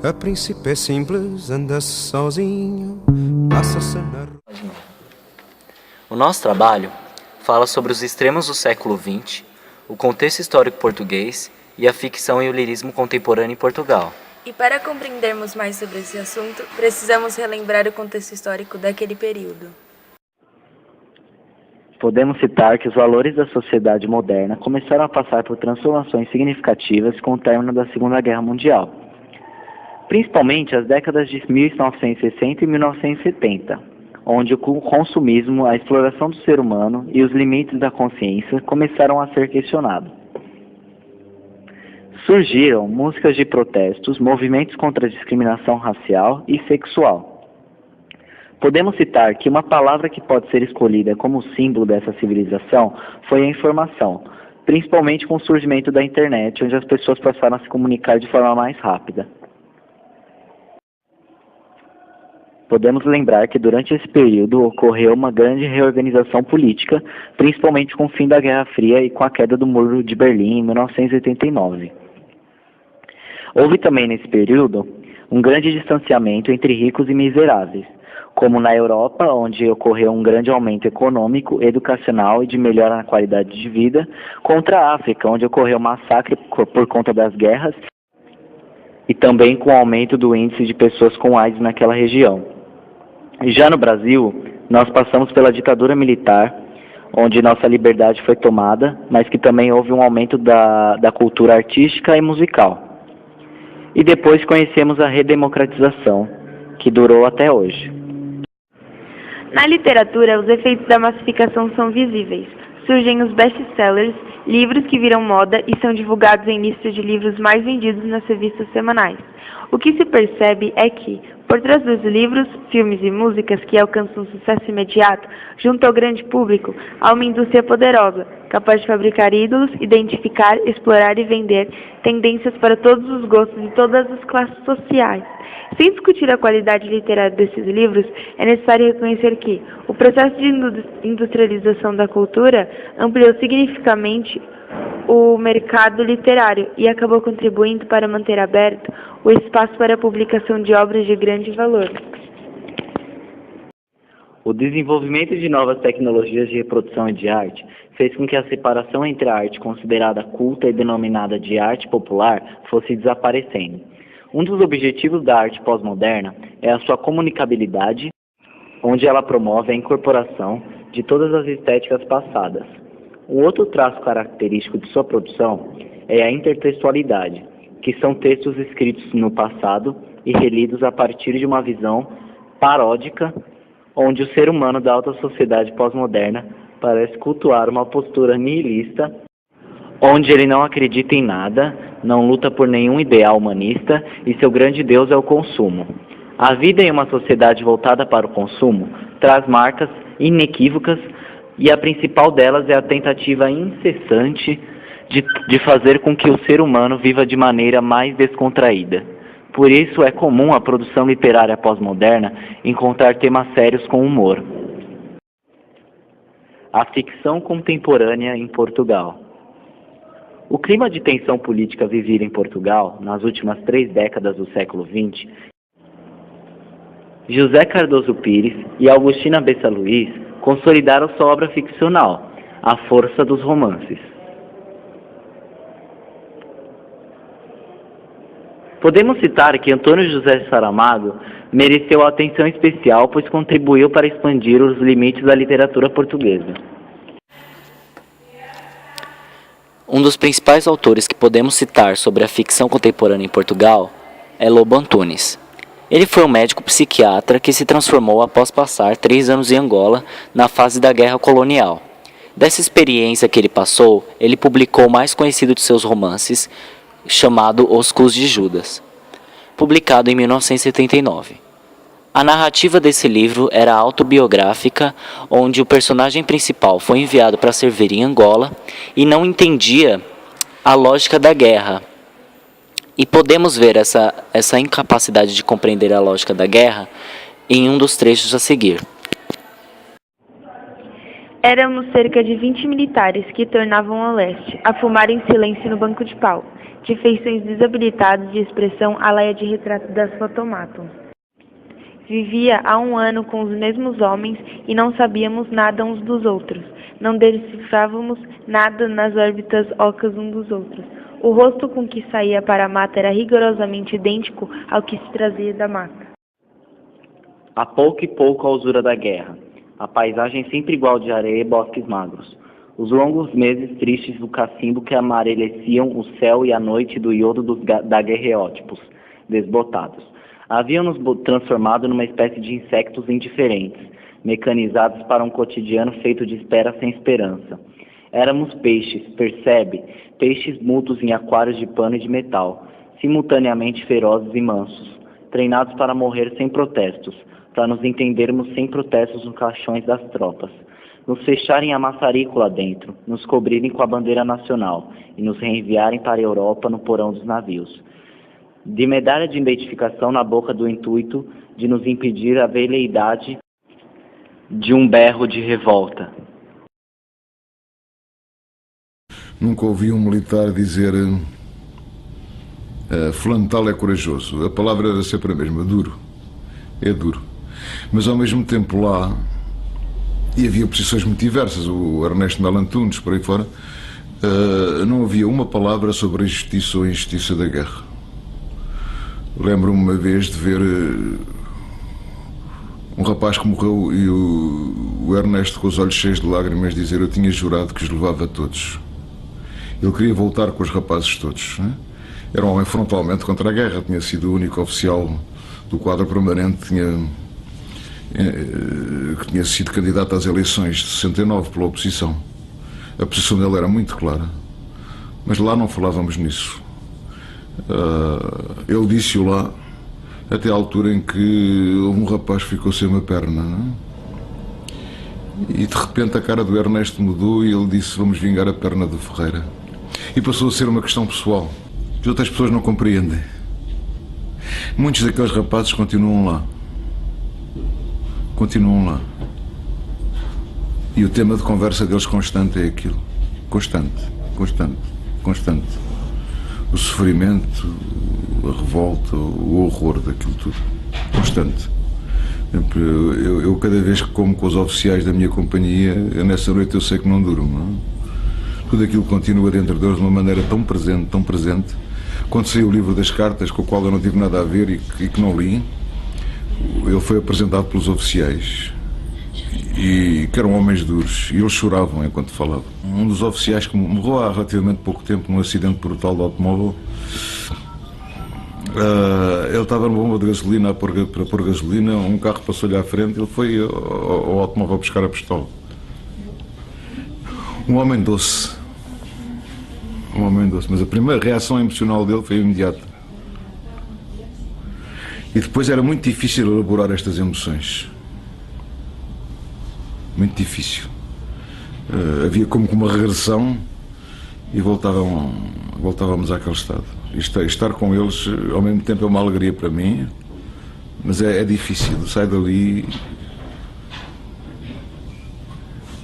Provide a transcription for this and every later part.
A príncipe é simples, anda sozinho, passa-se na rua. O nosso trabalho fala sobre os extremos do século XX, o contexto histórico português e a ficção e o lirismo contemporâneo em Portugal. E para compreendermos mais sobre esse assunto, precisamos relembrar o contexto histórico daquele período. Podemos citar que os valores da sociedade moderna começaram a passar por transformações significativas com o término da Segunda Guerra Mundial, principalmente as décadas de 1960 e 1970, onde o consumismo, a exploração do ser humano e os limites da consciência começaram a ser questionados. Surgiram músicas de protestos, movimentos contra a discriminação racial e sexual. Podemos citar que uma palavra que pode ser escolhida como símbolo dessa civilização foi a informação, principalmente com o surgimento da internet, onde as pessoas passaram a se comunicar de forma mais rápida. Podemos lembrar que durante esse período ocorreu uma grande reorganização política, principalmente com o fim da Guerra Fria e com a queda do Muro de Berlim em 1989. Houve também nesse período um grande distanciamento entre ricos e miseráveis, como na Europa, onde ocorreu um grande aumento econômico, educacional e de melhora na qualidade de vida, contra a África, onde ocorreu massacre por conta das guerras e também com o aumento do índice de pessoas com AIDS naquela região. Já no Brasil, nós passamos pela ditadura militar, onde nossa liberdade foi tomada, mas que também houve um aumento da cultura artística e musical. E depois conhecemos a redemocratização, que durou até hoje. Na literatura, os efeitos da massificação são visíveis. Surgem os best-sellers, livros que viram moda e são divulgados em listas de livros mais vendidos nas revistas semanais. O que se percebe é que, por trás dos livros, filmes e músicas que alcançam sucesso imediato junto ao grande público, há uma indústria poderosa, capaz de fabricar ídolos, identificar, explorar e vender tendências para todos os gostos e todas as classes sociais. Sem discutir a qualidade literária desses livros, é necessário reconhecer que o processo de industrialização da cultura ampliou significativamente o mercado literário e acabou contribuindo para manter aberto o espaço para a publicação de obras de grande valor. O desenvolvimento de novas tecnologias de reprodução e de arte fez com que a separação entre a arte considerada culta e denominada de arte popular fosse desaparecendo. Um dos objetivos da arte pós-moderna é a sua comunicabilidade, onde ela promove a incorporação de todas as estéticas passadas. Um outro traço característico de sua produção é a intertextualidade, que são textos escritos no passado e relidos a partir de uma visão paródica, onde o ser humano da alta sociedade pós-moderna parece cultuar uma postura nihilista, onde ele não acredita em nada, não luta por nenhum ideal humanista e seu grande Deus é o consumo. A vida em uma sociedade voltada para o consumo traz marcas inequívocas e a principal delas é a tentativa incessante de fazer com que o ser humano viva de maneira mais descontraída. Por isso é comum a produção literária pós-moderna encontrar temas sérios com humor. A ficção contemporânea em Portugal. O clima de tensão política vivido em Portugal nas últimas 3 décadas do século XX, José Cardoso Pires e Augustina Bessa Luís consolidaram sua obra ficcional, A Força dos Romances. Podemos citar que Antônio José Saramago mereceu atenção especial, pois contribuiu para expandir os limites da literatura portuguesa. Um dos principais autores que podemos citar sobre a ficção contemporânea em Portugal é Lobo Antunes. Ele foi um médico psiquiatra que se transformou após passar 3 anos em Angola na fase da guerra colonial. Dessa experiência que ele passou, ele publicou o mais conhecido de seus romances, chamado Os Cus de Judas, publicado em 1979. A narrativa desse livro era autobiográfica, onde o personagem principal foi enviado para servir em Angola e não entendia a lógica da guerra. E podemos ver essa incapacidade de compreender a lógica da guerra em um dos trechos a seguir. Éramos cerca de 20 militares que tornavam ao leste, a fumar em silêncio no banco de pau, de feições desabilitadas de expressão à laia de retrato das fotomaton. Vivia há 1 ano com os mesmos homens e não sabíamos nada uns dos outros. Não decifrávamos nada nas órbitas ocas uns dos outros. O rosto com que saía para a mata era rigorosamente idêntico ao que se trazia da mata. A pouco e pouco a usura da guerra. A paisagem sempre igual de areia e bosques magros. Os longos meses tristes do cacimbo que amareleciam o céu e a noite do iodo dos daguerreótipos desbotados. Haviam-nos transformado numa espécie de insectos indiferentes, mecanizados para um cotidiano feito de espera sem esperança. Éramos peixes, percebe? Peixes mudos em aquários de pano e de metal, simultaneamente ferozes e mansos, treinados para morrer sem protestos, para nos entendermos sem protestos nos caixões das tropas, nos fecharem a maçarico lá dentro, nos cobrirem com a bandeira nacional e nos reenviarem para a Europa no porão dos navios. De medalha de identificação na boca do intuito de nos impedir a veleidade de um berro de revolta. Nunca ouvi um militar dizer fulano tal é corajoso. A palavra era sempre a mesma, duro. É duro. Mas ao mesmo tempo lá, e havia posições muito diversas, o Ernesto Melo Antunes, por aí fora, não havia uma palavra sobre a justiça ou a injustiça da guerra. Lembro-me uma vez de ver um rapaz que morreu e o Ernesto, com os olhos cheios de lágrimas, dizer: eu tinha jurado que os levava a todos. Ele queria voltar com os rapazes todos. Né? Era um homem frontalmente contra a guerra, tinha sido o único oficial do quadro permanente, que tinha sido candidato às eleições de 69 pela oposição. A posição dele era muito clara, mas lá não falávamos nisso. Ele disse-o lá, até à altura em que um rapaz ficou sem uma perna, não é? E de repente a cara do Ernesto mudou e ele disse: vamos vingar a perna do Ferreira. E passou a ser uma questão pessoal, que outras pessoas não compreendem. Muitos daqueles rapazes continuam lá. Continuam lá. E o tema de conversa deles constante é aquilo. Constante, constante, constante. O sofrimento, a revolta, o horror daquilo tudo. Constante. Eu cada vez que como com os oficiais da minha companhia, nessa noite eu sei que não durmo. Não? Tudo aquilo continua dentro deles de uma maneira tão presente, tão presente. Quando saiu o livro das cartas, com o qual eu não tive nada a ver e que não li, ele foi apresentado pelos oficiais, e que eram homens duros, e eles choravam enquanto falavam. Um dos oficiais que morreu há relativamente pouco tempo num acidente brutal de automóvel, ele estava numa bomba de gasolina para pôr gasolina, um carro passou-lhe à frente, ele foi ao automóvel buscar a pistola. Um homem doce, mas a primeira reação emocional dele foi imediata. E depois era muito difícil elaborar estas emoções. Muito difícil. Havia como uma regressão e voltávamos àquele estado. Estar com eles, ao mesmo tempo, é uma alegria para mim, mas é difícil. Sai dali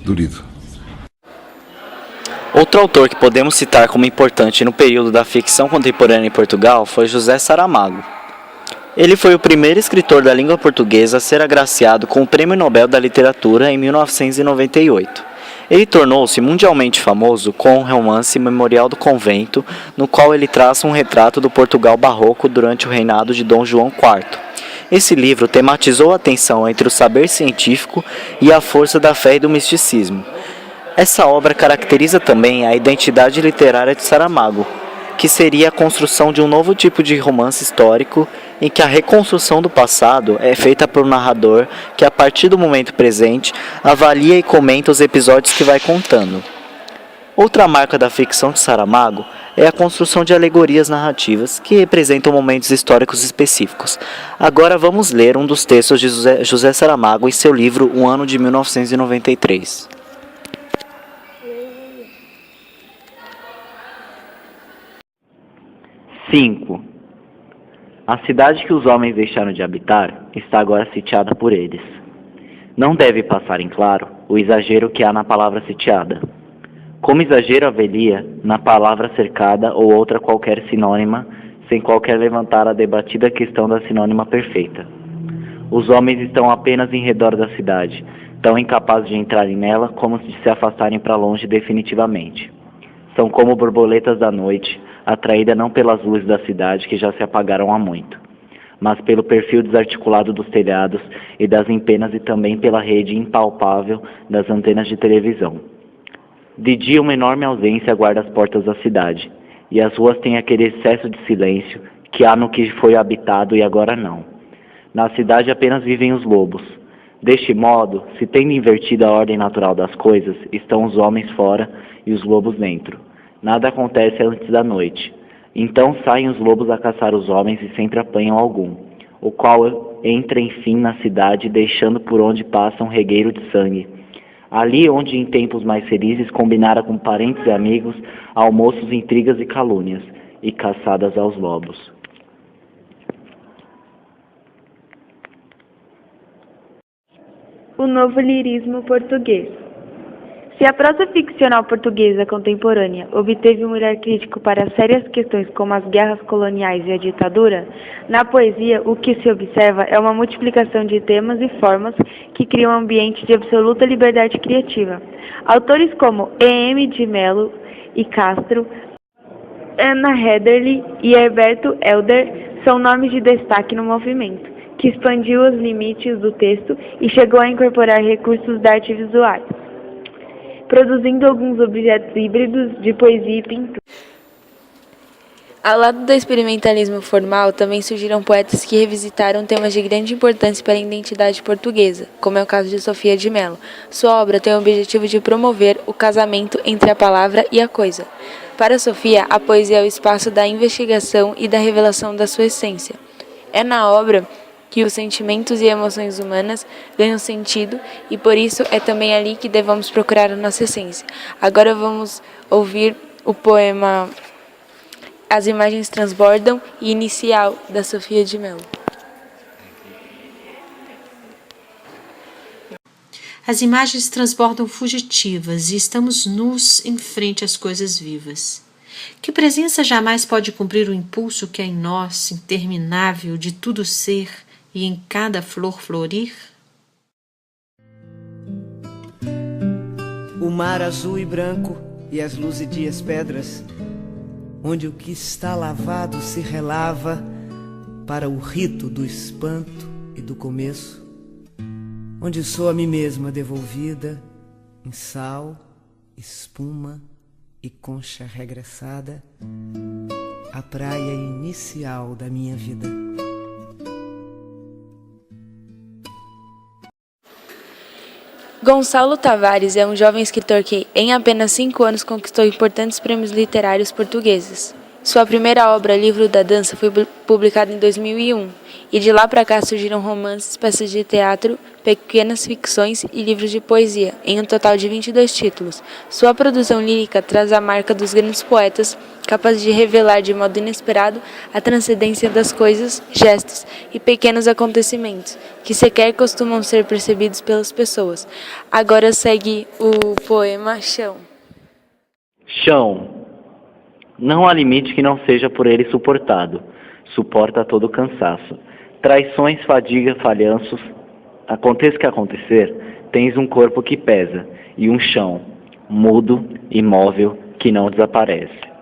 dorido. Outro autor que podemos citar como importante no período da ficção contemporânea em Portugal foi José Saramago. Ele foi o primeiro escritor da língua portuguesa a ser agraciado com o Prêmio Nobel da Literatura em 1998. Ele tornou-se mundialmente famoso com o romance Memorial do Convento, no qual ele traça um retrato do Portugal barroco durante o reinado de Dom João IV. Esse livro tematizou a tensão entre o saber científico e a força da fé e do misticismo. Essa obra caracteriza também a identidade literária de Saramago, que seria a construção de um novo tipo de romance histórico em que a reconstrução do passado é feita por um narrador que, a partir do momento presente, avalia e comenta os episódios que vai contando. Outra marca da ficção de Saramago é a construção de alegorias narrativas que representam momentos históricos específicos. Agora vamos ler um dos textos de José Saramago em seu livro Um Ano de 1993. A cidade que os homens deixaram de habitar está agora sitiada por eles. Não deve passar em claro o exagero que há na palavra sitiada. Como exagero haveria na palavra cercada ou outra qualquer sinônima, sem qualquer levantar a debatida questão da sinônima perfeita. Os homens estão apenas em redor da cidade, tão incapazes de entrarem nela como de se afastarem para longe definitivamente. São como borboletas da noite, atraídas não pelas luzes da cidade que já se apagaram há muito, mas pelo perfil desarticulado dos telhados e das empenas e também pela rede impalpável das antenas de televisão. De dia uma enorme ausência guarda as portas da cidade, e as ruas têm aquele excesso de silêncio que há no que foi habitado e agora não. Na cidade apenas vivem os lobos. Deste modo, se tendo invertido a ordem natural das coisas, estão os homens fora e os lobos dentro. Nada acontece antes da noite. Então saem os lobos a caçar os homens e sempre apanham algum, o qual entra enfim na cidade, deixando por onde passa um regueiro de sangue. Ali onde em tempos mais felizes combinara com parentes e amigos almoços, intrigas e calúnias, e caçadas aos lobos. O novo lirismo português. Se a prosa ficcional portuguesa contemporânea obteve um olhar crítico para sérias questões como as guerras coloniais e a ditadura, na poesia o que se observa é uma multiplicação de temas e formas que criam um ambiente de absoluta liberdade criativa. Autores como E.M. de Melo e Castro, Anna Heatherly e Herberto Helder são nomes de destaque no movimento, que expandiu os limites do texto e chegou a incorporar recursos da arte visuais, produzindo alguns objetos híbridos de poesia e pintura. Ao lado do experimentalismo formal, também surgiram poetas que revisitaram temas de grande importância para a identidade portuguesa, como é o caso de Sofia de Mello. Sua obra tem o objetivo de promover o casamento entre a palavra e a coisa. Para Sofia, a poesia é o espaço da investigação e da revelação da sua essência. É na obra que os sentimentos e emoções humanas ganham sentido e por isso é também ali que devemos procurar a nossa essência. Agora vamos ouvir o poema As Imagens Transbordam e Inicial, da Sofia de Mello. As imagens transbordam fugitivas e estamos nus em frente às coisas vivas. Que presença jamais pode cumprir o impulso que é em nós, interminável, de tudo ser e em cada flor florir? O mar azul e branco e as luzidias pedras, onde o que está lavado se relava para o rito do espanto e do começo, onde sou a mim mesma devolvida em sal, espuma e concha regressada, a praia inicial da minha vida. Gonçalo Tavares é um jovem escritor que, em apenas 5 anos, conquistou importantes prêmios literários portugueses. Sua primeira obra, Livro da Dança, foi publicada em 2001, e de lá para cá surgiram romances, peças de teatro, pequenas ficções e livros de poesia, em um total de 22 títulos. Sua produção lírica traz a marca dos grandes poetas, capazes de revelar de modo inesperado a transcendência das coisas, gestos e pequenos acontecimentos, que sequer costumam ser percebidos pelas pessoas. Agora segue o poema Chão. Chão. Não há limite que não seja por ele suportado. Suporta todo o cansaço. Traições, fadiga, falhanços. Aconteça o que acontecer, tens um corpo que pesa e um chão, mudo, imóvel, que não desaparece.